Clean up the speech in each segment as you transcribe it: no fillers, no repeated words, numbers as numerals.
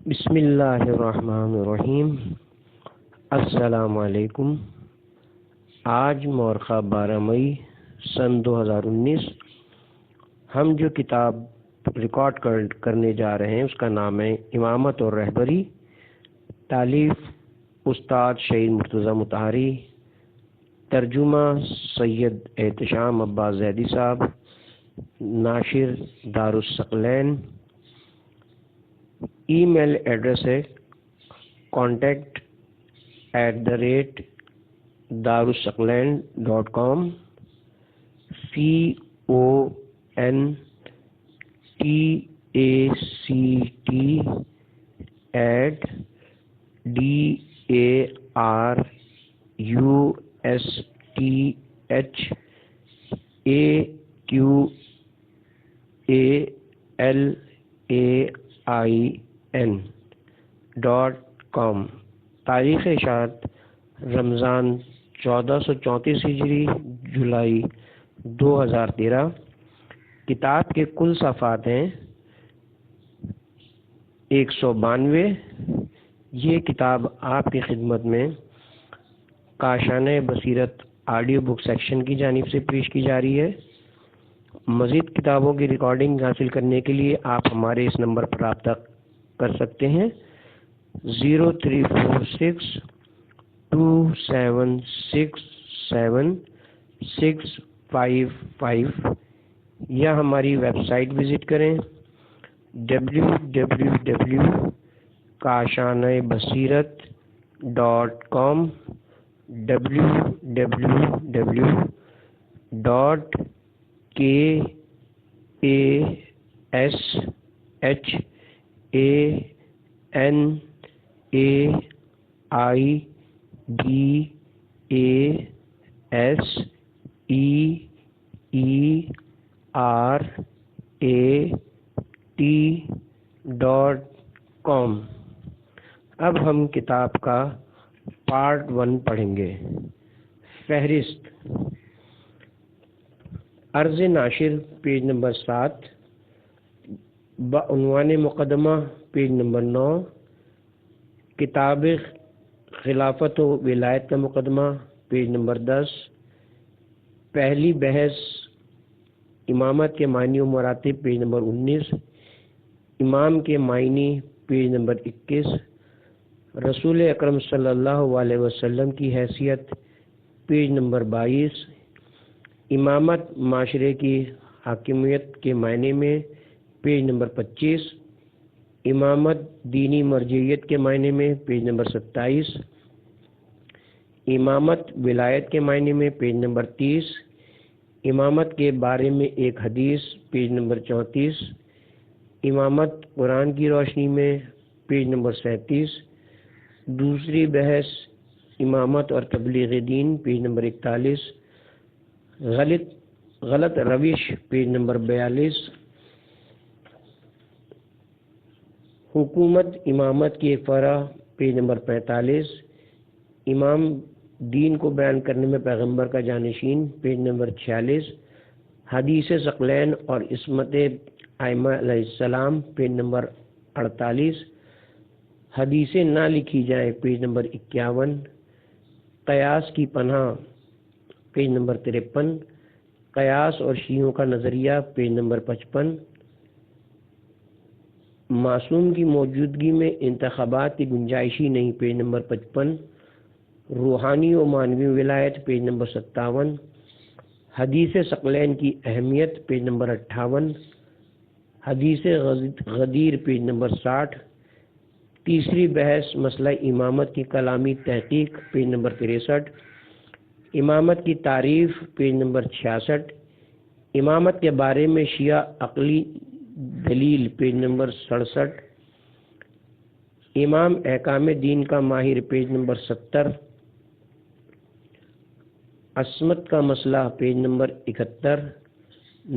بسم اللہ الرحمن الرحیم۔ السلام علیکم۔ آج مورخہ 12 مئی سن 2019 ہم جو کتاب ریکارڈ کرنے جا رہے ہیں اس کا نام ہے امامت اور رہبری، تالیف استاد شہید مرتضی مطہری، ترجمہ سید احتشام عباس زیدی صاحب، ناشر دارالثقلین۔ ای میل ایڈریس ہے contact@darusthaqlain.com contact@darusthaqlain.com۔ تاریخ اشاعت رمضان 1434 ہجری، جولائی 2013۔ کتاب کے کل صفحات ہیں 192۔ یہ کتاب آپ کی خدمت میں کاشانۂ بصیرت آڈیو بک سیکشن کی جانب سے پیش کی جا رہی ہے۔ مزید کتابوں کی ریکارڈنگ حاصل کرنے کے لیے آپ ہمارے اس نمبر پر رابطہ کر سکتے ہیں 0346276765 یا ہماری ویب سائٹ وزٹ کریں www.kashanebasirat.com kashanebaseerat.com۔ اب ہم کتاب کا پارٹ 1 پڑھیں گے۔ فہرست: عرض ناشر پیج نمبر 7، بعنوان مقدمہ پیج نمبر 9، کتاب خلافت و ولایت کا مقدمہ پیج نمبر 10، پہلی بحث امامت کے معنی و مراتب پیج نمبر 19، امام کے معنی پیج نمبر 21، رسول اکرم صلی اللہ علیہ وسلم کی حیثیت پیج نمبر 22، امامت معاشرے کی حاکمیت کے معنی میں پیج نمبر 25، امامت دینی مرجعیت کے معنی میں پیج نمبر 27، امامت ولایت کے معنی میں پیج نمبر 30، امامت کے بارے میں ایک حدیث پیج نمبر 34، امامت قرآن کی روشنی میں پیج نمبر 37، دوسری بحث امامت اور تبلیغ دین پیج نمبر 41، غلط روش پیج نمبر 42، حکومت امامت کی ایک فرع پیج نمبر 45، امام دین کو بیان کرنے میں پیغمبر کا جانشین پیج نمبر 46، حدیث ثقلین اور عصمت ائمہ علیہ السلام پیج نمبر 48، حدیثیں نہ لکھی جائیں پیج نمبر 51، قیاس کی پناہ پیج نمبر 53، قیاس اور شیعوں کا نظریہ پیج نمبر 55، معصوم کی موجودگی میں انتخابات کی گنجائش ہی نہیں پیج نمبر 55، روحانی و معنوی ولایت پیج نمبر 57، حدیث ثقلین کی اہمیت پیج نمبر 58، حدیث غدیر پیج نمبر 60، تیسری بحث مسئلہ امامت کی کلامی تحقیق پیج نمبر 63، امامت کی تعریف پیج نمبر 66، امامت کے بارے میں شیعہ عقلی دلیل پیج نمبر 67، امام احکام دین کا ماہر پیج نمبر 70، عصمت کا مسئلہ پیج نمبر 71،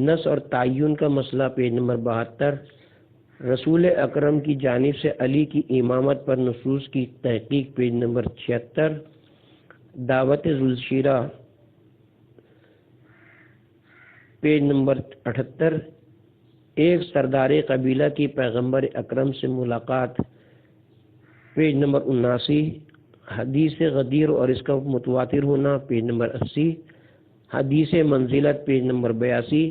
نص اور تعین کا مسئلہ پیج نمبر 72، رسول اکرم کی جانب سے علی کی امامت پر نصوص کی تحقیق پیج نمبر 76، دعوت ذوالشیرہ پیج نمبر 78، ایک سردار قبیلہ کی پیغمبر اکرم سے ملاقات پیج نمبر 79، حدیث غدیر اور اس کا متواتر ہونا پیج نمبر 80، حدیث منزلت پیج نمبر 82،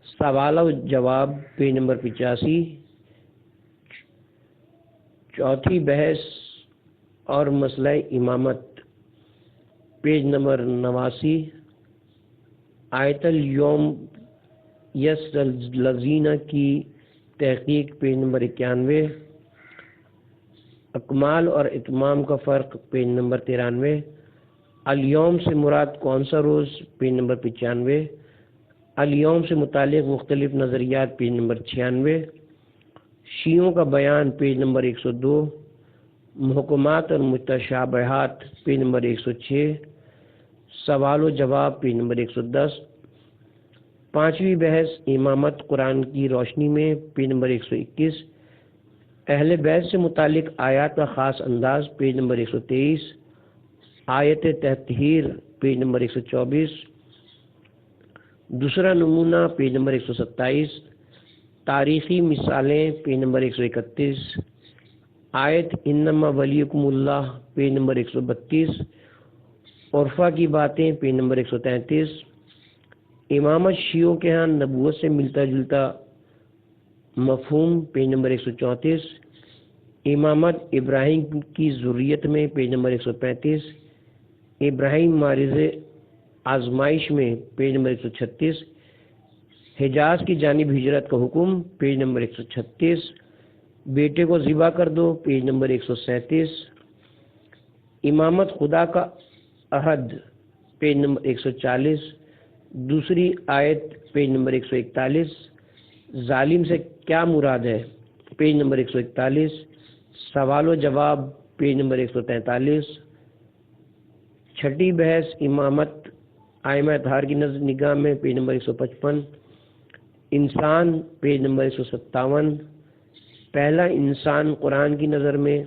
سوال و جواب پیج نمبر 85، چوتھی بحث اور مسئلہ امامت پیج نمبر 89، آیت الیوم یس الذین کی تحقیق پیج نمبر 91، اکمال اور اتمام کا فرق پیج نمبر 93، الیوم سے مراد کون سا روز پیج نمبر 95، الیوم سے متعلق مختلف نظریات پیج نمبر 96، شیعوں کا بیان پیج نمبر 102، محکمات اور متشابہات پیج نمبر 106، سوال و جواب پیج نمبر 110، پانچویں بحث امامت قرآن کی روشنی میں پیج نمبر 121، اہل بیت سے متعلق آیات کا خاص انداز پیج نمبر 123، آیت تطہیر پیج نمبر 124، دوسرا نمونہ پیج نمبر 127، تاریخی مثالیں پیج نمبر 131، آیت انما ولیکم اللہ پیج نمبر 132، عرفہ کی باتیں پیج نمبر 133، امامت شیعوں کے ہاں نبوت سے ملتا جلتا مفہوم پیج نمبر 134، امامت ابراہیم کی ذریت میں پیج نمبر 135، ابراہیم مارز آزمائش میں پیج نمبر 136، حجاز کی جانب ہجرت کا حکم پیج نمبر 136، بیٹے کو ذبح کر دو پیج نمبر 137، امامت خدا کا عہد پیج نمبر 140، دوسری آیت پیج نمبر 141، ظالم سے کیا مراد ہے پیج نمبر 141، سوال و جواب پیج نمبر 143، چھٹی بحث امامت ائمہ اطہار کی نگاہ میں پیج نمبر 155، انسان پیج نمبر 157، پہلا انسان قرآن کی نظر میں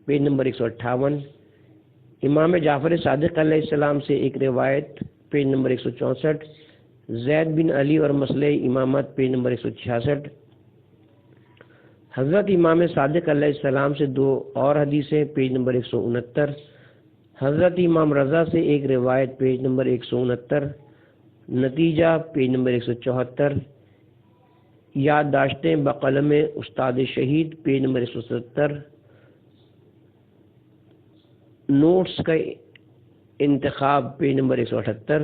پیج نمبر 158، امام جعفر صادق علیہ السلام سے ایک روایت پیج نمبر 164، زید بن علی اور مسئلہ امامت پیج نمبر 166، حضرت امام صادق علیہ السلام سے دو اور حدیثیں پیج نمبر 169، حضرت امام رضا سے ایک روایت پیج نمبر 169، نتیجہ پیج نمبر 174، یادداشتیں بقلم استاد شہید پیج نمبر 170، نوٹس کا انتخاب پیج نمبر 178،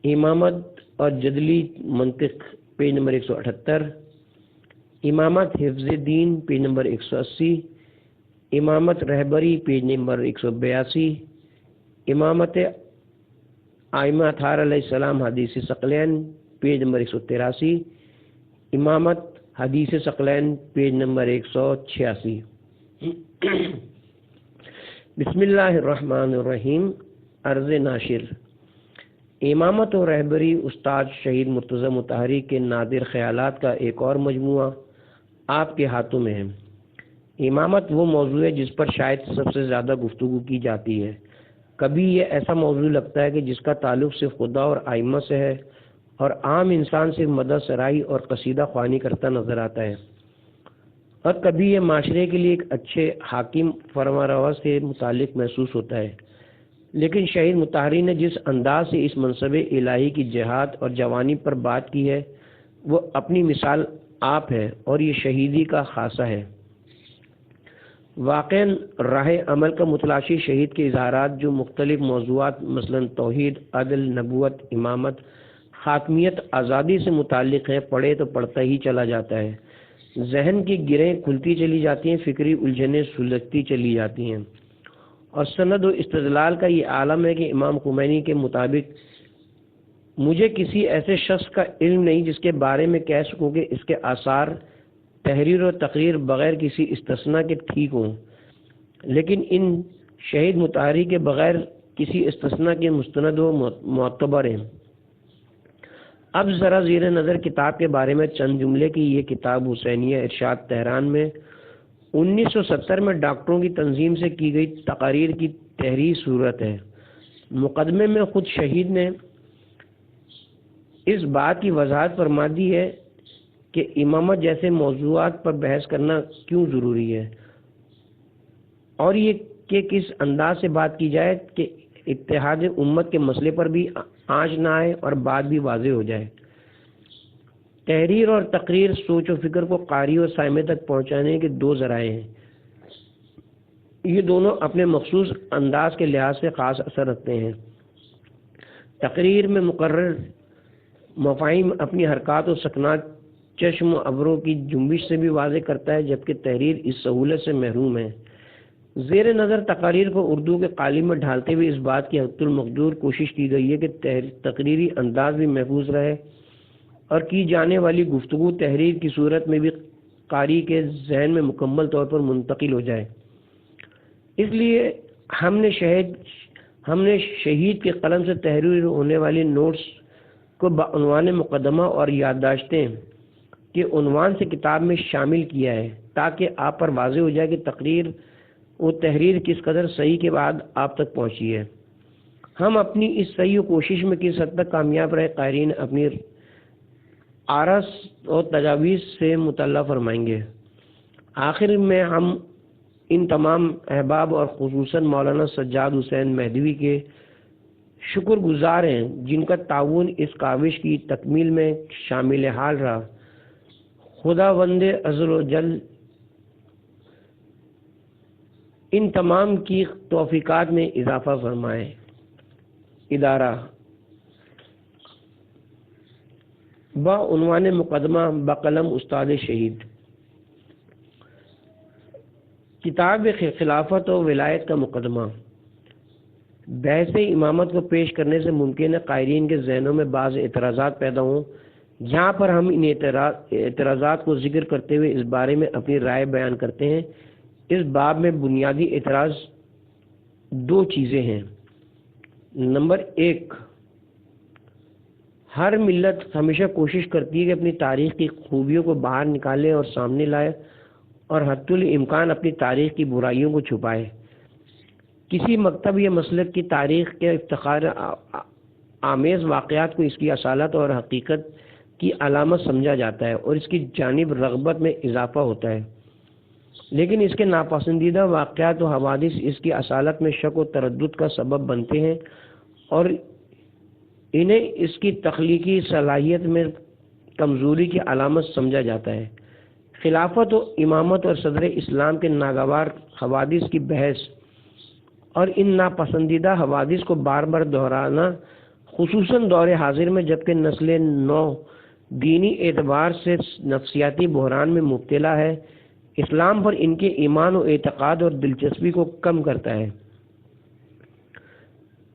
امامت اور جدلی منطق پیج نمبر 178، امامت حفظ دین پیج نمبر 180، امامت رہبری پیج نمبر 182، امامت ائمہ اطہار علیہ السلام حدیث ثقلین پیج نمبر 183، امامت حدیث ثقلین پیج نمبر 186۔ بسم اللہ الرحمن الرحیم۔ عرض ناشر، امامت و رہبری استاد شہید مرتضی مطہری کے نادر خیالات کا ایک اور مجموعہ آپ کے ہاتھوں میں ہے۔ امامت وہ موضوع ہے جس پر شاید سب سے زیادہ گفتگو کی جاتی ہے۔ کبھی یہ ایسا موضوع لگتا ہے کہ جس کا تعلق صرف خدا اور ائمہ سے ہے اور عام انسان صرف مدح سرائی اور قصیدہ خوانی کرتا نظر آتا ہے، اور کبھی یہ معاشرے کے لیے ایک اچھے حاکم فرمانروا سے متعلق محسوس ہوتا ہے۔ لیکن شہید مطہری نے جس انداز سے اس منصب الہی کی جہاد اور جوانی پر بات کی ہے وہ اپنی مثال آپ ہے اور یہ شہیدی کا خاصہ ہے۔ واقعاً راہ عمل کا متلاشی شہید کے اظہارات جو مختلف موضوعات مثلا توحید، عدل، نبوت، امامت، خاتمیت، آزادی سے متعلق ہیں، پڑھے تو پڑھتا ہی چلا جاتا ہے، ذہن کی گرہیں کھلتی چلی جاتی ہیں، فکری الجھنیں سلجھتی چلی جاتی ہیں، اور سند و استدلال کا یہ عالم ہے کہ امام خمینی کے مطابق مجھے کسی ایسے شخص کا علم نہیں جس کے بارے میں کہہ سکوں کہ اس کے آثار تحریر و تقریر بغیر کسی استثناء کے ٹھیک ہوں، لیکن ان شہید مطہری کے بغیر کسی استثناء کے مستند و معتبر ہیں۔ اب ذرا زیر نظر کتاب کے بارے میں چند جملے کی یہ کتاب حسینیہ ارشاد تہران میں 1970 میں ڈاکٹروں کی تنظیم سے کی گئی تقاریر کی تحریر صورت ہے۔ مقدمے میں خود شہید نے اس بات کی وضاحت فرما دی ہے کہ امامت جیسے موضوعات پر بحث کرنا کیوں ضروری ہے، اور یہ کہ کس انداز سے بات کی جائے کہ اتحاد امت کے مسئلے پر بھی آنچ نہ آئے اور بات بھی واضح ہو جائے۔ تحریر اور تقریر سوچ و فکر کو قاری اور سامع تک پہنچانے کے دو ذرائع ہیں۔ یہ دونوں اپنے مخصوص انداز کے لحاظ سے خاص اثر رکھتے ہیں۔ تقریر میں مقرر مفاہیم اپنی حرکات و سکنات چشم و ابروں کی جنبش سے بھی واضح کرتا ہے، جبکہ تحریر اس سہولت سے محروم ہے۔ زیر نظر تقاریر کو اردو کے قالب میں ڈھالتے ہوئے اس بات کی حد المقدور کوشش کی گئی ہے کہ تقریری انداز بھی محفوظ رہے اور کی جانے والی گفتگو تحریر کی صورت میں بھی قاری کے ذہن میں مکمل طور پر منتقل ہو جائے۔ اس لیے ہم نے شہید کے قلم سے تحریر ہونے والی نوٹس کو بعنوان مقدمہ اور یادداشتیں کے عنوان سے کتاب میں شامل کیا ہے، تاکہ آپ پر واضح ہو جائے کہ تقریر و تحریر کس قدر صحیح کے بعد آپ تک پہنچی ہے۔ ہم اپنی اس صحیح و کوشش میں کس حد تک کامیاب رہے، قارئین اپنی آراء اور تجاویز سے مطلع فرمائیں گے۔ آخر میں ہم ان تمام احباب اور خصوصاً مولانا سجاد حسین مہدوی کے شکر گزار ہیں جن کا تعاون اس کاوش کی تکمیل میں شامل حال رہا۔ خداوند عز و جل ان تمام کی توفیقات میں اضافہ فرمائے۔ ادارہ بعنوان مقدمہ بقلم استاد شہید، کتاب خلافت و ولایت کا مقدمہ۔ بحث امامت کو پیش کرنے سے ممکن ہے قائرین کے ذہنوں میں بعض اعتراضات پیدا ہوں، جہاں پر ہم ان اعتراضات کو ذکر کرتے ہوئے اس بارے میں اپنی رائے بیان کرتے ہیں۔ اس باب میں بنیادی اعتراض دو چیزیں ہیں۔ نمبر ایک، ہر ملت ہمیشہ کوشش کرتی ہے کہ اپنی تاریخ کی خوبیوں کو باہر نکالے اور سامنے لائے اور حتی الامکان اپنی تاریخ کی برائیوں کو چھپائے۔ کسی مکتب یا مسلک کی تاریخ کے افتخار آمیز واقعات کو اس کی اصالت اور حقیقت کی علامت سمجھا جاتا ہے اور اس کی جانب رغبت میں اضافہ ہوتا ہے، لیکن اس کے ناپسندیدہ واقعات و حوادث اس کی اصالت میں شک و تردد کا سبب بنتے ہیں اور انہیں اس کی تخلیقی صلاحیت میں کمزوری کی علامت سمجھا جاتا ہے۔ خلافت و امامت اور صدر اسلام کے ناگوار حوادث کی بحث اور ان ناپسندیدہ حوادث کو بار بار دہرانا، خصوصاً دور حاضر میں جبکہ نسل نو دینی اعتبار سے نفسیاتی بحران میں مبتلا ہے، اسلام پر ان کے ایمان و اعتقاد اور دلچسپی کو کم کرتا ہے۔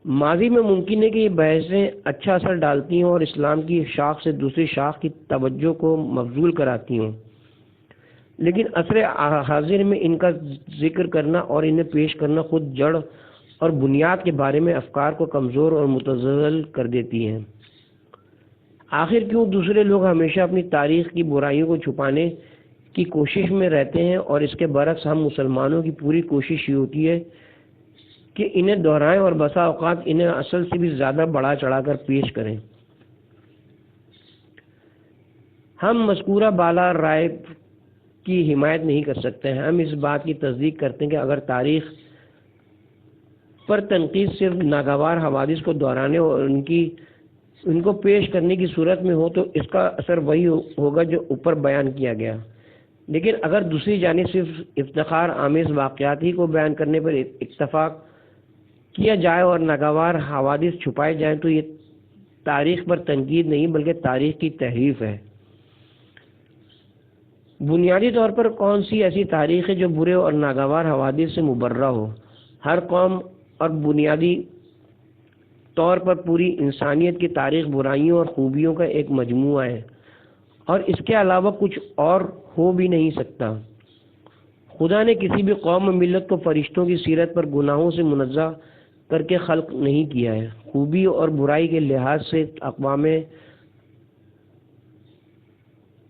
ماضی میں ممکن ہے کہ یہ بحثیں اچھا اثر ڈالتی ہوں اور اسلام کی شاخ سے دوسری شاخ کی توجہ کو مبذول کراتی ہوں، لیکن عصر حاضر میں ان کا ذکر کرنا اور انہیں پیش کرنا خود جڑ اور بنیاد کے بارے میں افکار کو کمزور اور متزلزل کر دیتی ہیں۔ آخر کیوں دوسرے لوگ ہمیشہ اپنی تاریخ کی برائیوں کو چھپانے کی کوشش میں رہتے ہیں اور اس کے برعکس ہم مسلمانوں کی پوری کوشش یہ ہوتی ہے کہ انہیں دہرائیں اور بسا اوقات انہیں اصل سے بھی زیادہ بڑھا چڑھا کر پیش کریں۔ ہم مذکورہ بالا رائے کی حمایت نہیں کر سکتے ہیں۔ ہم اس بات کی تصدیق کرتے ہیں کہ اگر تاریخ پر تنقید صرف ناگوار حوادث کو دہرانے اور ان کو پیش کرنے کی صورت میں ہو تو اس کا اثر وہی ہوگا جو اوپر بیان کیا گیا، لیکن اگر دوسری جانب صرف افتخار آمیز واقعات ہی کو بیان کرنے پر اتفاق کیا جائے اور ناگوار حوادث چھپائے جائیں تو یہ تاریخ پر تنقید نہیں بلکہ تاریخ کی تحریف ہے۔ بنیادی طور پر کون سی ایسی تاریخ ہے جو برے اور ناگوار حوادث سے مبرہ ہو؟ ہر قوم اور بنیادی طور پر پوری انسانیت کی تاریخ برائیوں اور خوبیوں کا ایک مجموعہ ہے اور اس کے علاوہ کچھ اور ہو بھی نہیں سکتا۔ خدا نے کسی بھی قوم و ملت کو فرشتوں کی سیرت پر گناہوں سے منزہ کر کے خلق نہیں کیا ہے۔ خوبی اور برائی کے لحاظ سے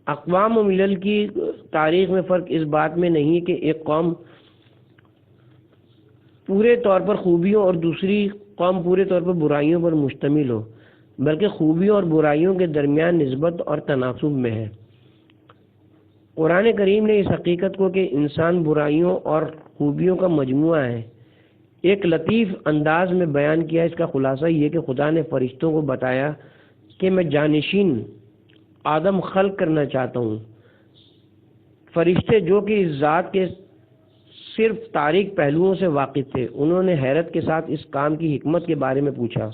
اقوام و ملل کی تاریخ میں فرق اس بات میں نہیں کہ ایک قوم پورے طور پر خوبیوں اور دوسری قوم پورے طور پر برائیوں پر مشتمل ہو، بلکہ خوبیوں اور برائیوں کے درمیان نسبت اور تناسب میں ہے۔ قرآن کریم نے اس حقیقت کو کہ انسان برائیوں اور خوبیوں کا مجموعہ ہے ایک لطیف انداز میں بیان کیا۔ اس کا خلاصہ یہ کہ خدا نے فرشتوں کو بتایا کہ میں جانشین آدم خلق کرنا چاہتا ہوں۔ فرشتے جو کہ اس ذات کے صرف تاریک پہلوؤں سے واقف تھے، انہوں نے حیرت کے ساتھ اس کام کی حکمت کے بارے میں پوچھا۔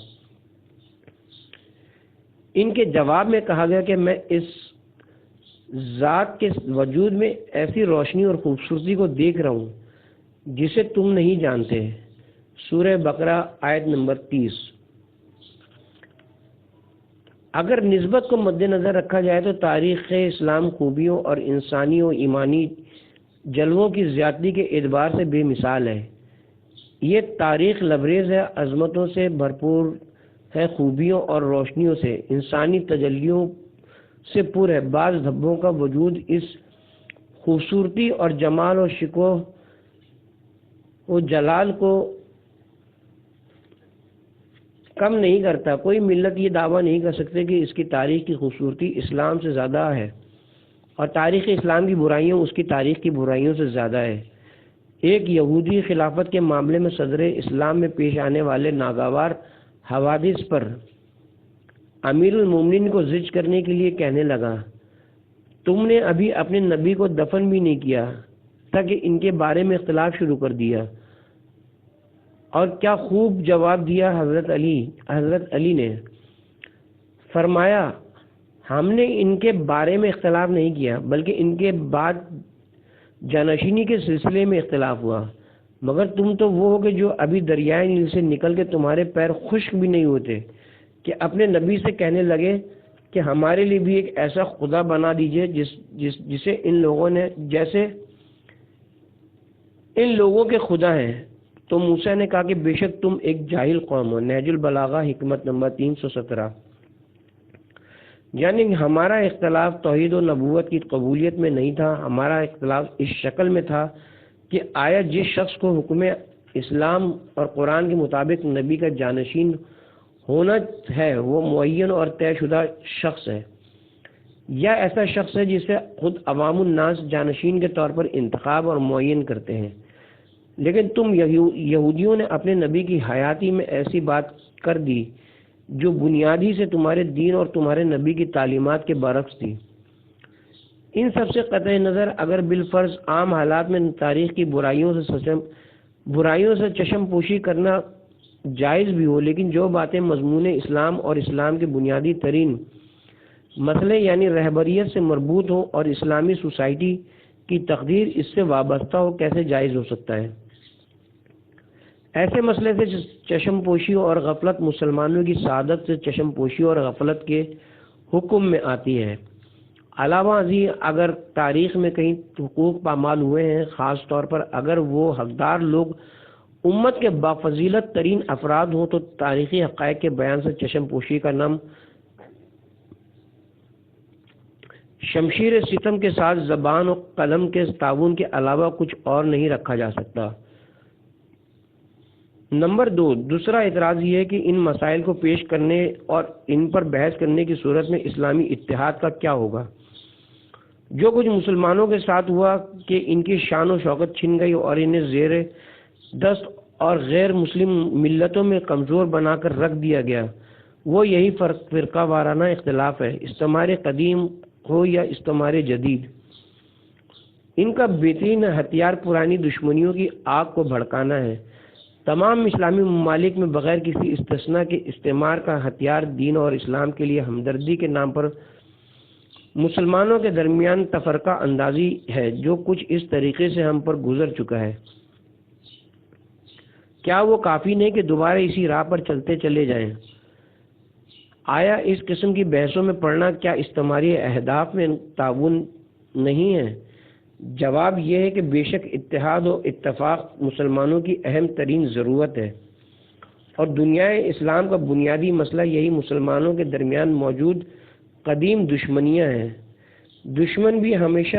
ان کے جواب میں کہا گیا کہ میں اس ذات کے وجود میں ایسی روشنی اور خوبصورتی کو دیکھ رہا ہوں جسے تم نہیں جانتے۔ سورہ بقرہ آیت نمبر 30۔ اگر نسبت کو مد نظر رکھا جائے تو تاریخ اسلام خوبیوں اور انسانی و ایمانی جلووں کی زیادتی کے اعتبار سے بے مثال ہے۔ یہ تاریخ لبریز ہے، عظمتوں سے بھرپور ہے، خوبیوں اور روشنیوں سے، انسانی تجلیوں سے پر ہے۔ بعض دھبوں کا وجود اس خوبصورتی اور جمال و شکوہ و جلال کو کم نہیں کرتا۔ کوئی ملت یہ دعویٰ نہیں کر سکتے کہ اس کی تاریخ کی خوبصورتی اسلام سے زیادہ ہے اور تاریخ اسلام کی برائیوں اس کی تاریخ کی برائیوں سے زیادہ ہے۔ ایک یہودی خلافت کے معاملے میں صدر اسلام میں پیش آنے والے ناگوار حوادث پر امیر المومنین کو زج کرنے کے لیے کہنے لگا، تم نے ابھی اپنے نبی کو دفن بھی نہیں کیا تھا کہ ان کے بارے میں اختلاف شروع کر دیا۔ اور کیا خوب جواب دیا حضرت علی نے فرمایا، ہم نے ان کے بارے میں اختلاف نہیں کیا بلکہ ان کے بعد جانشینی کے سلسلے میں اختلاف ہوا، مگر تم تو وہ ہو کہ جو ابھی دریائے نیل سے نکل کے تمہارے پیر خشک بھی نہیں ہوتے کہ اپنے نبی سے کہنے لگے کہ ہمارے لیے بھی ایک ایسا خدا بنا دیجئے جسے ان لوگوں نے جیسے ان لوگوں کے خدا ہیں۔ تو موسیٰ نے کہا کہ بے شک تم ایک جاہل قوم ہو۔ نہج البلاغہ حکمت نمبر 317۔ یعنی ہمارا اختلاف توحید و نبوت کی قبولیت میں نہیں تھا، ہمارا اختلاف اس شکل میں تھا کہ آیا جس شخص کو حکم اسلام اور قرآن کے مطابق نبی کا جانشین ہونا ہے وہ معین اور طے شدہ شخص ہے، یا ایسا شخص ہے جسے خود عوام الناس جانشین کے طور پر انتخاب اور معین کرتے ہیں۔ لیکن تم یہودیوں نے اپنے نبی کی حیاتی میں ایسی بات کر دی جو بنیادی سے تمہارے دین اور تمہارے نبی کی تعلیمات کے برعکس تھی۔ ان سب سے قطع نظر اگر بالفرض عام حالات میں تاریخ کی برائیوں سے چشم پوشی کرنا جائز بھی ہو، لیکن جو باتیں مضمون اسلام اور اسلام کے بنیادی ترین مسئلے یعنی رہبریت سے مربوط ہوں اور اسلامی سوسائٹی کی تقدیر اس سے وابستہ ہو، کیسے جائز ہو سکتا ہے؟ ایسے مسئلے سے چشم پوشی اور غفلت مسلمانوں کی سعادت سے چشم پوشی اور غفلت کے حکم میں آتی ہے۔ علاوہ ازیں اگر تاریخ میں کہیں حقوق پامال ہوئے ہیں، خاص طور پر اگر وہ حقدار لوگ امت کے بافضیلت ترین افراد ہوں، تو تاریخی حقائق کے بیان سے چشم پوشی کا نام شمشیر ستم کے ساتھ زبان و قلم کے تعاون کے علاوہ کچھ اور نہیں رکھا جا سکتا۔ نمبر 2، دوسرا اعتراض یہ ہے کہ ان مسائل کو پیش کرنے اور ان پر بحث کرنے کی صورت میں اسلامی اتحاد کا کیا ہوگا؟ جو کچھ مسلمانوں کے ساتھ ہوا کہ ان کی شان و شوکت چھن گئی اور انہیں زیر دست اور غیر مسلم ملتوں میں کمزور بنا کر رکھ دیا گیا، وہ یہی فرقہ وارانہ اختلاف ہے، استعمار قدیم ہو یا استعمار جدید۔ ان کا بہترین ہتھیار پرانی دشمنیوں کی آگ کو بھڑکانا ہے۔ تمام اسلامی ممالک میں بغیر کسی استثناء کے استعمار کا ہتھیار دین اور اسلام کے لیے ہمدردی کے نام پر مسلمانوں کے درمیان تفرقہ اندازی ہے، جو کچھ اس طریقے سے ہم پر گزر چکا ہے۔ کیا وہ کافی نہیں کہ دوبارہ اسی راہ پر چلتے چلے جائیں؟ آیا اس قسم کی بحثوں میں پڑھنا کیا استعماری اہداف میں تعاون نہیں ہے؟ جواب یہ ہے کہ بے شک اتحاد و اتفاق مسلمانوں کی اہم ترین ضرورت ہے، اور دنیا اسلام کا بنیادی مسئلہ یہی مسلمانوں کے درمیان موجود قدیم دشمنیاں ہیں۔ دشمن بھی ہمیشہ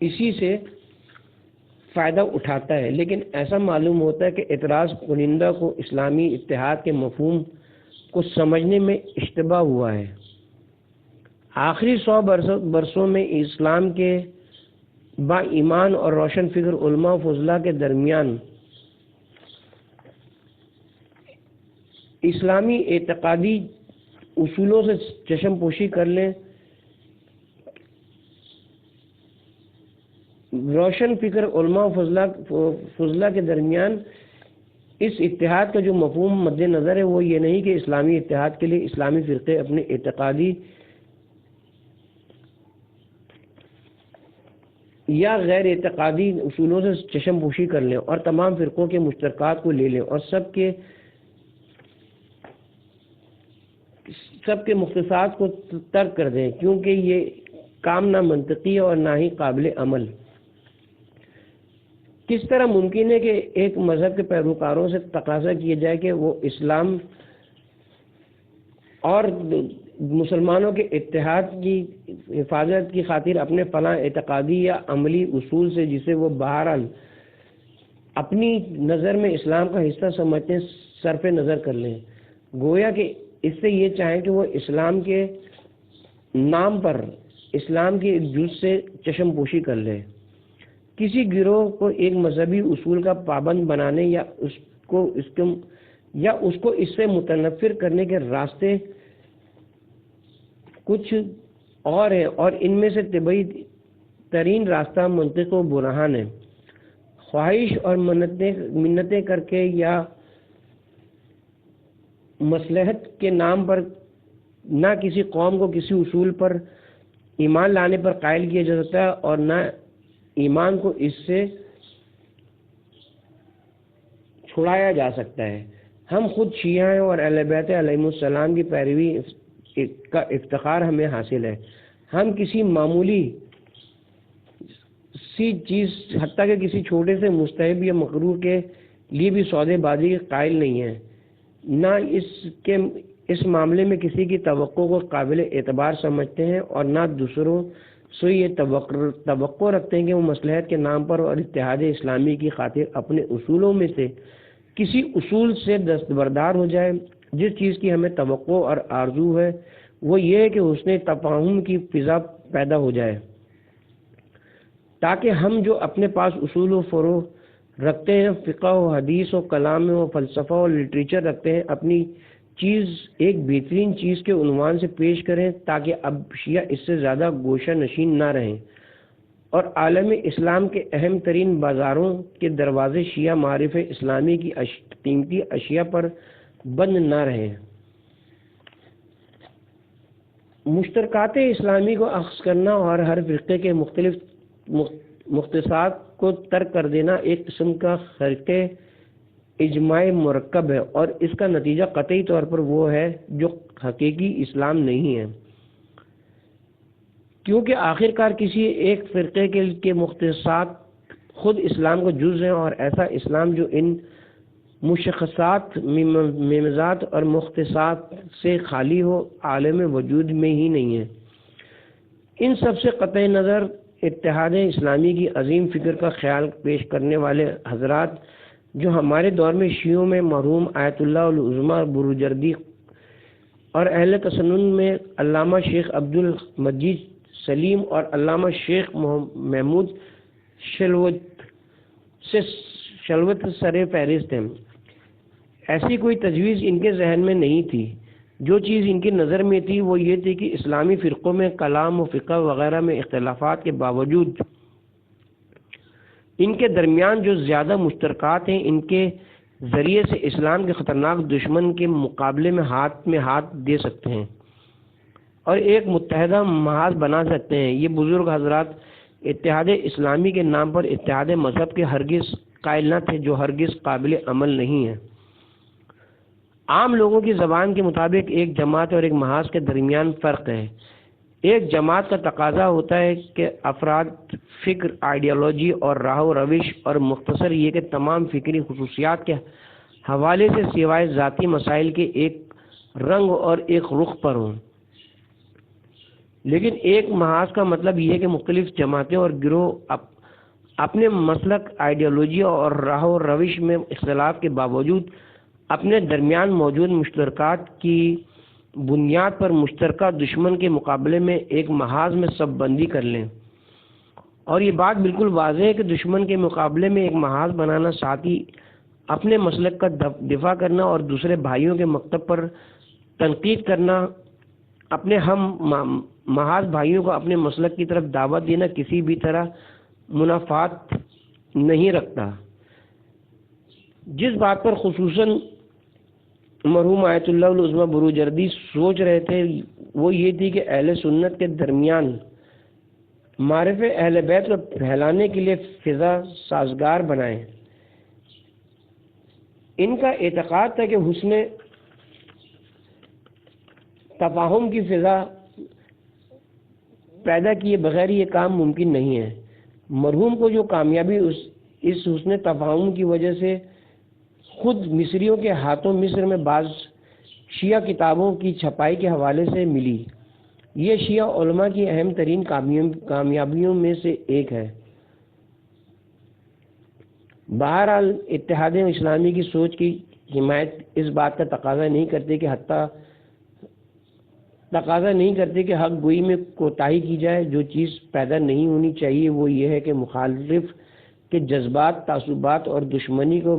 اسی سے فائدہ اٹھاتا ہے، لیکن ایسا معلوم ہوتا ہے کہ اعتراض کنندہ کو اسلامی اتحاد کے مفہوم کو سمجھنے میں اشتباہ ہوا ہے۔ آخری 100 برسوں میں اسلام کے با ایمان اور روشن فکر علماء و فضلاء کے درمیان اسلامی اعتقادی اصولوں سے چشم پوشی کر لیں، روشن فکر علماء و فضلاء کے درمیان اس اتحاد کا جو مفہوم مد نظر ہے وہ یہ نہیں کہ اسلامی اتحاد کے لیے اسلامی فرقے اپنے اعتقادی یا غیر اعتقادی اصولوں سے چشم پوشی کر لیں اور تمام فرقوں کے مشترکات کو لے لیں اور سب کے مختصات کو ترک کر دیں، کیونکہ یہ کام نہ منطقی ہے اور نہ ہی قابل عمل۔ کس طرح ممکن ہے کہ ایک مذہب کے پیروکاروں سے تقاضا کیا جائے کہ وہ اسلام اور مسلمانوں کے اتحاد کی حفاظت کی خاطر اپنے فلاں اعتقادی یا عملی اصول سے، جسے وہ بہرحال اپنی نظر میں اسلام کا حصہ سمجھتے ہیں، صرف نظر کر لیں، گویا کہ اس سے یہ چاہیں کہ وہ اسلام کے نام پر اسلام کے ایک جز سے چشم پوشی کر لیں۔ کسی گروہ کو ایک مذہبی اصول کا پابند بنانے یا اس کو اس سے متنفر کرنے کے راستے کچھ اور ہیں، اور ان میں سے طبیعی ترین راستہ منطق و برہان ہے۔ خواہش اور منتیں کر کے یا مصلحت کے نام پر نہ کسی قوم کو کسی اصول پر ایمان لانے پر قائل کیا جا سکتا ہے اور نہ ایمان کو اس سے چھڑایا جا سکتا ہے۔ ہم خود شیعہ ہیں اور اہل بیت علیہم السلام کی پیروی کا افتخار ہمیں حاصل ہے۔ ہم کسی معمولی سی چیز، حتیٰ کہ کسی چھوٹے سے مستحب یا مکروہ کے لیے بھی سودے بازی کے قائل نہیں ہیں، نہ اس معاملے میں کسی کی توقع کو قابل اعتبار سمجھتے ہیں اور نہ دوسروں سے یہ توقع رکھتے ہیں کہ وہ مصلحت کے نام پر اور اتحاد اسلامی کی خاطر اپنے اصولوں میں سے کسی اصول سے دستبردار ہو جائے۔ جس چیز کی ہمیں توقع اور آرزو ہے وہ یہ ہے کہ حسن تفاہم کی فضا پیدا ہو جائے، تاکہ ہم جو اپنے پاس اصول و فروع رکھتے ہیں، فقہ و حدیث و کلام و فلسفہ و لٹریچر رکھتے ہیں، اپنی چیز ایک بہترین چیز کے عنوان سے پیش کریں، تاکہ اب شیعہ اس سے زیادہ گوشہ نشین نہ رہیں اور عالم اسلام کے اہم ترین بازاروں کے دروازے شیعہ معارف اسلامی کی قیمتی اشیاء پر بند نہ رہیں۔ مشترکات اسلامی کو اخذ کرنا اور ہر فرقے کے مختلف مختصات کو ترک کر دینا ایک قسم کا خرق اجماع مرکب ہے، اور اس کا نتیجہ قطعی طور پر وہ ہے جو حقیقی اسلام نہیں ہے، کیونکہ آخرکار کسی ایک فرقے کے مختصات خود اسلام کا جز ہیں، اور ایسا اسلام جو ان مشخصات، میمزات اور مختصات سے خالی ہو عالم وجود میں ہی نہیں ہے۔ ان سب سے قطع نظر اتحاد اسلامی کی عظیم فکر کا خیال پیش کرنے والے حضرات جو ہمارے دور میں شیعوں میں مرحوم آیت اللہ العظمیٰ بروجردی اور اہل تسنن میں علامہ شیخ عبد المجید سلیم اور علامہ شیخ محمود شلوت سر فہرست ہیں، ایسی کوئی تجویز ان کے ذہن میں نہیں تھی۔ جو چیز ان کی نظر میں تھی وہ یہ تھی کہ اسلامی فرقوں میں کلام و فقہ وغیرہ میں اختلافات کے باوجود ان کے درمیان جو زیادہ مشترکات ہیں، ان کے ذریعے سے اسلام کے خطرناک دشمن کے مقابلے میں ہاتھ دے سکتے ہیں اور ایک متحدہ محاذ بنا سکتے ہیں۔ یہ بزرگ حضرات اتحاد اسلامی کے نام پر اتحاد مذہب کے ہرگز قائل نہ تھے، جو ہرگز قابل عمل نہیں ہے۔ عام لوگوں کی زبان کے مطابق ایک جماعت اور ایک محاذ کے درمیان فرق ہے۔ ایک جماعت کا تقاضا ہوتا ہے کہ افراد، فکر، آئیڈیالوجی اور راہ و روش، اور مختصر یہ کہ تمام فکری خصوصیات کے حوالے سے سوائے ذاتی مسائل کے ایک رنگ اور ایک رخ پر ہوں۔ لیکن ایک محاذ کا مطلب یہ ہے کہ مختلف جماعتیں اور گروہ اپنے مسلک، آئیڈیالوجی اور راہ و روش میں اختلاف کے باوجود اپنے درمیان موجود مشترکات کی بنیاد پر مشترکہ دشمن کے مقابلے میں ایک محاذ میں صف بندی کر لیں۔ اور یہ بات بالکل واضح ہے کہ دشمن کے مقابلے میں ایک محاذ بنانا، ساتھ ہی اپنے مسلک کا دفاع کرنا اور دوسرے بھائیوں کے مکتب پر تنقید کرنا، اپنے ہم محاذ بھائیوں کو اپنے مسلک کی طرف دعوت دینا کسی بھی طرح منافات نہیں رکھتا۔ جس بات پر خصوصاً مرحوم آیت اللہ العظمیٰ بروجردی سوچ رہے تھے وہ یہ تھی کہ اہل سنت کے درمیان معرفت اہل بیت کو پھیلانے کے لیے فضا سازگار بنائیں۔ ان کا اعتقاد تھا کہ حسن تفاہم کی فضا پیدا کیے بغیر یہ کام ممکن نہیں ہے۔ مرحوم کو جو کامیابی اس حسن تفاہم کی وجہ سے خود مصریوں کے ہاتھوں مصر میں بعض شیعہ کتابوں کی چھپائی کے حوالے سے ملی، یہ شیعہ علماء کی اہم ترین کامیابیوں میں سے ایک ہے۔ بہرحال اتحاد اسلامی کی سوچ کی حمایت اس بات کا تقاضا نہیں کرتے کہ حق گوئی میں کوتاہی کی جائے۔ جو چیز پیدا نہیں ہونی چاہیے وہ یہ ہے کہ مخالف کے جذبات، تعصبات اور دشمنی کو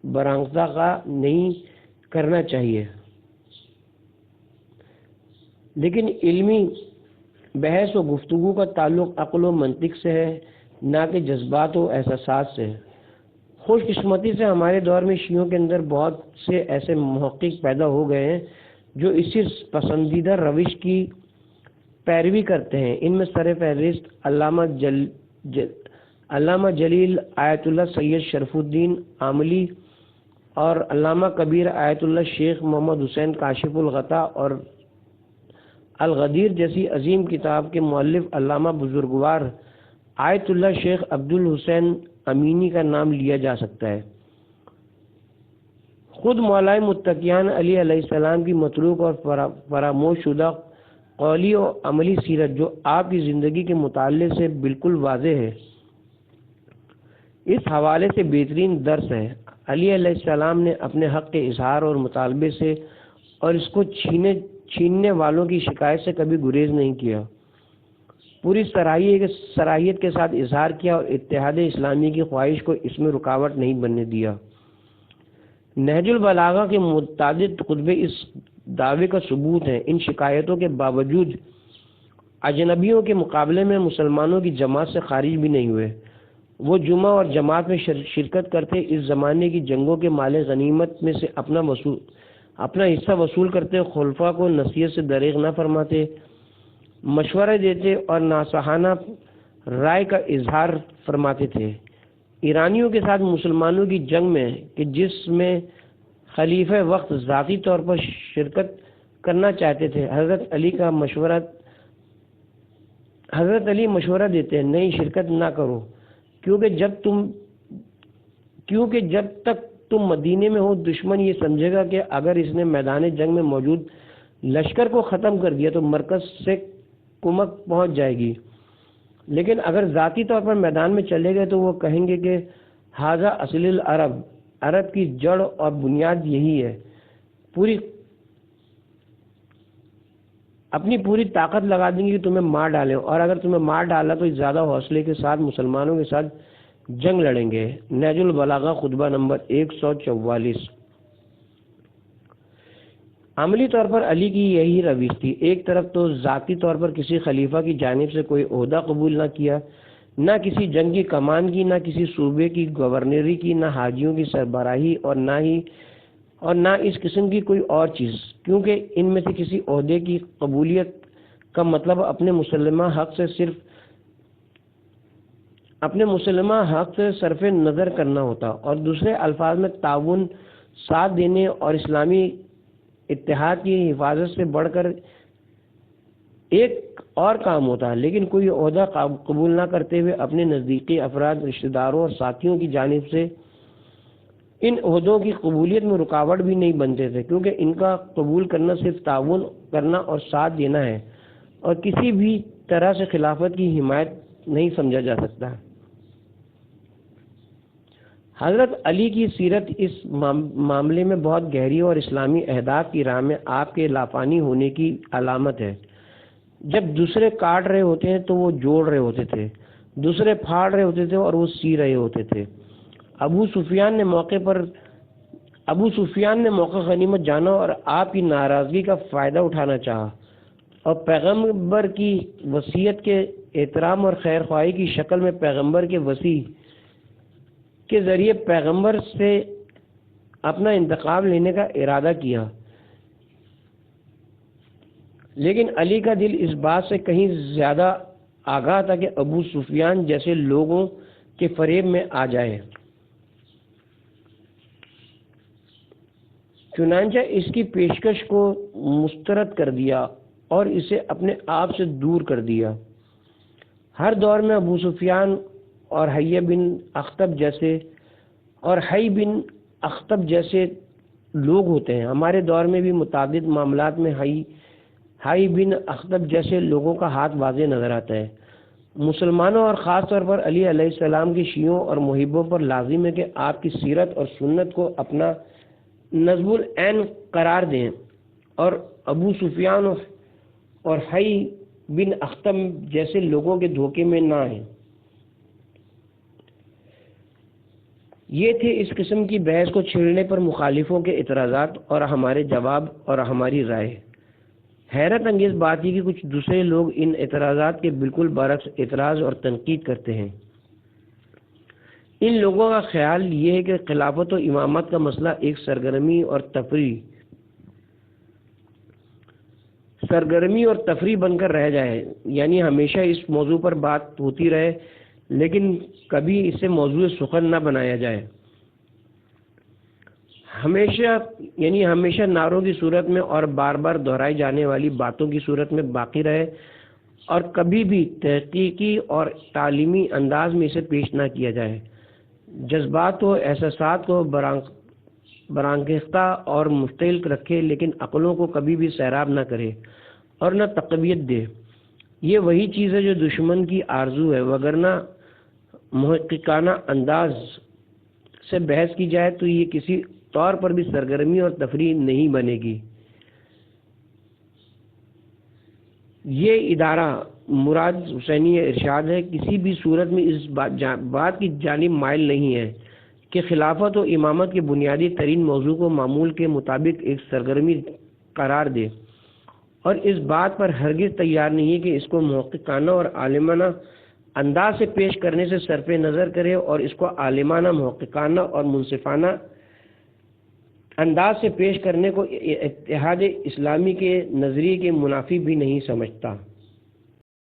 برآمدہ نہیں کرنا چاہیے، لیکن علمی بحث و گفتگو کا تعلق عقل و منطق سے ہے، نہ کہ جذبات و احساسات سے۔ خوش قسمتی سے ہمارے دور میں شیعوں کے اندر بہت سے ایسے محقق پیدا ہو گئے ہیں جو اسی پسندیدہ روش کی پیروی کرتے ہیں۔ ان میں سر فہرست علامہ جلیل آیت اللہ سید شرف الدین عاملی اور علامہ کبیر آیت اللہ شیخ محمد حسین کاشف الغطا اور الغدیر جیسی عظیم کتاب کے مؤلف علامہ بزرگوار آیت اللہ شیخ عبد الحسین امینی کا نام لیا جا سکتا ہے۔ خود مولا متقیان علی علیہ السلام کی متروک اور فراموش شدہ قولی و عملی سیرت جو آپ کی زندگی کے مطالعے سے بالکل واضح ہے، اس حوالے سے بہترین درس ہے۔ علی علیہ السلام نے اپنے حق کے اظہار اور مطالبے سے اور اس کو چھیننے والوں کی شکایت سے کبھی گریز نہیں کیا، پوری صلاحیت کے ساتھ اظہار کیا اور اتحاد اسلامی کی خواہش کو اس میں رکاوٹ نہیں بننے دیا۔ نہج البلاغہ کے متعدد خطبے اس دعوے کا ثبوت ہیں۔ ان شکایتوں کے باوجود اجنبیوں کے مقابلے میں مسلمانوں کی جماعت سے خارج بھی نہیں ہوئے۔ وہ جمعہ اور جماعت میں شرکت کرتے، اس زمانے کی جنگوں کے مال غنیمت میں سے اپنا حصہ وصول کرتے، خلفاء کو نصیحت سے دریغ نہ فرماتے، مشورہ دیتے اور ناصحانہ رائے کا اظہار فرماتے تھے۔ ایرانیوں کے ساتھ مسلمانوں کی جنگ میں کہ جس میں خلیفہ وقت ذاتی طور پر شرکت کرنا چاہتے تھے، حضرت علی مشورہ دیتے ہیں نہیں، شرکت نہ کرو، کیونکہ جب تک تم مدینے میں ہو دشمن یہ سمجھے گا کہ اگر اس نے میدان جنگ میں موجود لشکر کو ختم کر دیا تو مرکز سے کمک پہنچ جائے گی، لیکن اگر ذاتی طور پر میدان میں چلے گئے تو وہ کہیں گے کہ ھذا اصل العرب، عرب کی جڑ اور بنیاد یہی ہے، اپنی پوری طاقت لگا دیں گے کہ تمہیں مار ڈالیں، اور اگر تمہیں مار ڈالا تو زیادہ حوصلے کے ساتھ مسلمانوں کے ساتھ جنگ لڑیں گے۔ نہج البلاغہ خطبہ نمبر 144۔ عملی طور پر علی کی یہی روش تھی۔ ایک طرف تو ذاتی طور پر کسی خلیفہ کی جانب سے کوئی عہدہ قبول نہ کیا، نہ کسی جنگ کی کمان کی، نہ کسی صوبے کی گورنری کی، نہ حاجیوں کی سربراہی اور نہ اس قسم کی کوئی اور چیز، کیونکہ ان میں سے کسی عہدے کی قبولیت کا مطلب اپنے مسلمہ حق سے صرف نظر کرنا ہوتا، اور دوسرے الفاظ میں تعاون، ساتھ دینے اور اسلامی اتحاد کی حفاظت سے بڑھ کر ایک اور کام ہوتا ہے۔ لیکن کوئی عہدہ قبول نہ کرتے ہوئے اپنے نزدیکی افراد، رشتہ داروں اور ساتھیوں کی جانب سے ان عہدوں کی قبولیت میں رکاوٹ بھی نہیں بنتے تھے، کیونکہ ان کا قبول کرنا صرف تعاون کرنا اور ساتھ دینا ہے اور کسی بھی طرح سے خلافت کی حمایت نہیں سمجھا جا سکتا۔ حضرت علی کی سیرت اس معاملے میں بہت گہری اور اسلامی اہداف کی راہ میں آپ کے لافانی ہونے کی علامت ہے۔ جب دوسرے کاٹ رہے ہوتے ہیں تو وہ جوڑ رہے ہوتے تھے، دوسرے پھاڑ رہے ہوتے تھے اور وہ سی رہے ہوتے تھے۔ ابو سفیان نے موقع غنیمت جانا اور آپ کی ناراضگی کا فائدہ اٹھانا چاہا اور پیغمبر کی وصیت کے احترام اور خیر خواہی کی شکل میں پیغمبر کے وصی کے ذریعے پیغمبر سے اپنا انتقام لینے کا ارادہ کیا، لیکن علی کا دل اس بات سے کہیں زیادہ آگاہ تھا کہ ابو سفیان جیسے لوگوں کے فریب میں آ جائے۔ چنانچہ اس کی پیشکش کو مسترد کر دیا اور اسے اپنے آپ سے دور کر دیا۔ ہر دور میں ابو سفیان اور حی بن اخطب جیسے لوگ ہوتے ہیں۔ ہمارے دور میں بھی متعدد معاملات میں حی بن اخطب جیسے لوگوں کا ہاتھ واضح نظر آتا ہے۔ مسلمانوں اور خاص طور پر علی علیہ السلام کے شیعوں اور محبوں پر لازم ہے کہ آپ کی سیرت اور سنت کو اپنا نصب العین قرار دیں اور ابو سفیان اور حی بن اخطب جیسے لوگوں کے دھوکے میں نہ آئیں۔ یہ تھے اس قسم کی بحث کو چھیڑنے پر مخالفوں کے اعتراضات اور ہمارے جواب اور ہماری رائے۔ حیرت انگیز بات یہ کہ کچھ دوسرے لوگ ان اعتراضات کے بالکل برعکس اعتراض اور تنقید کرتے ہیں۔ ان لوگوں کا خیال یہ ہے کہ خلافت و امامت کا مسئلہ ایک سرگرمی اور تفریح بن کر رہ جائے، یعنی ہمیشہ اس موضوع پر بات ہوتی رہے لیکن کبھی اسے موضوع سخن نہ بنایا جائے، ہمیشہ نعروں کی صورت میں اور بار بار دہرائی جانے والی باتوں کی صورت میں باقی رہے اور کبھی بھی تحقیقی اور تعلیمی انداز میں اسے پیش نہ کیا جائے۔ جذبات و احساسات کو برانگیختہ اور مشتعل رکھے لیکن عقلوں کو کبھی بھی سیراب نہ کرے اور نہ تقویت دے۔ یہ وہی چیز ہے جو دشمن کی آرزو ہے، وگرنہ محققانہ انداز سے بحث کی جائے تو یہ کسی طور پر بھی سرگرمی اور تفریح نہیں بنے گی۔ یہ ادارہ مراد حسینی ارشاد ہے کسی بھی صورت میں اس بات کی جانب مائل نہیں ہے کہ خلافت و امامت کے بنیادی ترین موضوع کو معمول کے مطابق ایک سرگرمی قرار دے، اور اس بات پر ہرگز تیار نہیں ہے کہ اس کو محققانہ اور عالمانہ انداز سے پیش کرنے سے صرف نظر کرے اور اس کو عالمانہ، محققانہ اور منصفانہ انداز سے پیش کرنے کو اتحاد اسلامی کے نظریے کے منافی بھی نہیں سمجھتا۔